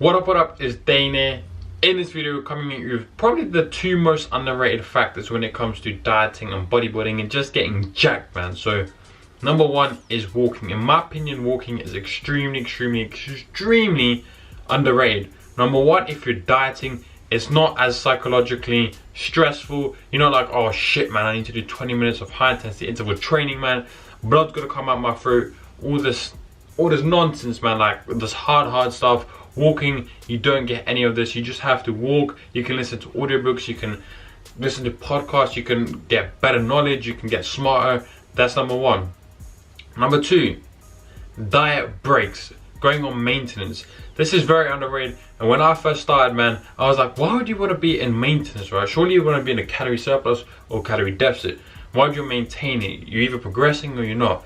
What up is Dane here. In this video, coming at you with probably the two most underrated factors when it comes to dieting and bodybuilding and just getting jacked, man. So number one is walking. In my opinion, walking is extremely underrated. Number one, if you're dieting, it's not as psychologically stressful. You're not like, oh shit man, I need to do 20 minutes of high intensity interval training, man. Blood's gonna come out my throat. All this nonsense, man, like this hard stuff. Walking, you don't get any of this. You just have to walk. You can listen to audiobooks, you can listen to podcasts, you can get better knowledge, you can get smarter. That's number one. Number two, diet breaks, going on maintenance. This is very underrated. And when I first started, man, I was like, why would you want to be in maintenance, right? Surely you want to be in a calorie surplus or calorie deficit. Why would you maintain it? You're either progressing or you're not.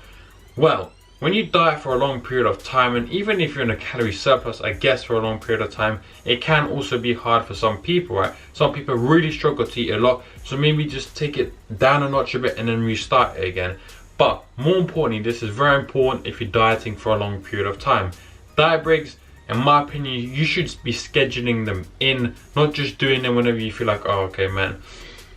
Well, when you diet for a long period of time, and even if you're in a calorie surplus, I guess for a long period of time, it can also be hard for some people, right? Some people really struggle to eat a lot, so maybe just take it down a notch a bit and then restart it again. But more importantly, this is very important if you're dieting for a long period of time. Diet breaks, in my opinion, you should be scheduling them in, not just doing them whenever you feel like, oh, okay, man,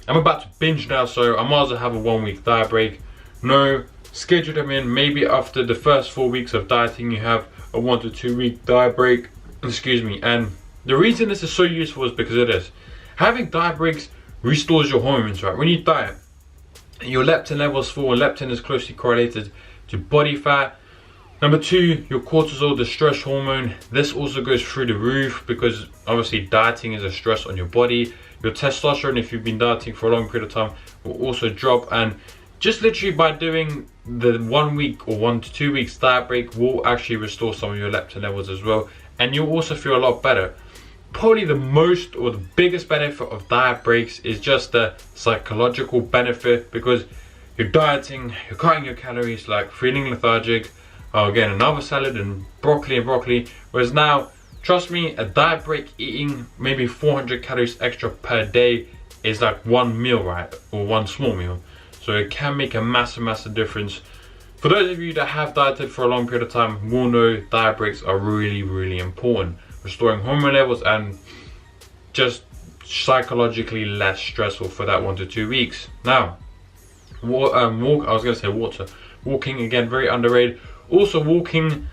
I'm about to binge now, so I might as well have a 1 week diet break. No. Schedule them in. Maybe after the first 4 weeks of dieting, you have a 1 to 2 week diet break. Excuse me. And the reason this is so useful is because of this. Having diet breaks restores your hormones, right? When you diet, your leptin levels fall. Leptin is closely correlated to body fat. Number two, your cortisol, the stress hormone. This also goes through the roof because obviously dieting is a stress on your body. Your testosterone, if you've been dieting for a long period of time, will also drop. And just literally by doing the 1 week or 1 to 2 weeks diet break will actually restore some of your leptin levels as well, and you'll also feel a lot better. Probably the most or the biggest benefit of diet breaks is just the psychological benefit, because you're dieting, you're cutting your calories, like feeling lethargic, again another salad and broccoli, whereas now, trust me, a diet break eating maybe 400 calories extra per day is like one meal, right, or one small meal. So it can make a massive difference. For those of you that have dieted for a long period of time will know diet breaks are really important. Restoring hormone levels and just psychologically less stressful for that 1 to 2 weeks. Now, walking again, very underrated. Also walking,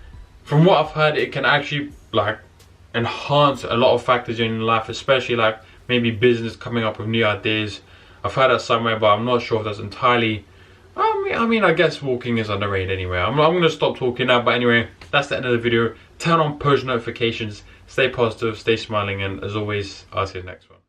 from what I've heard, it can actually like enhance a lot of factors in your life, especially like maybe business, coming up with new ideas. I've heard that somewhere, but I'm not sure if that's entirely. I mean, I guess walking is underrated anyway. I'm gonna stop talking now, but anyway, that's the end of the video. Turn on post notifications, stay positive, stay smiling, and as always, I'll see you next one.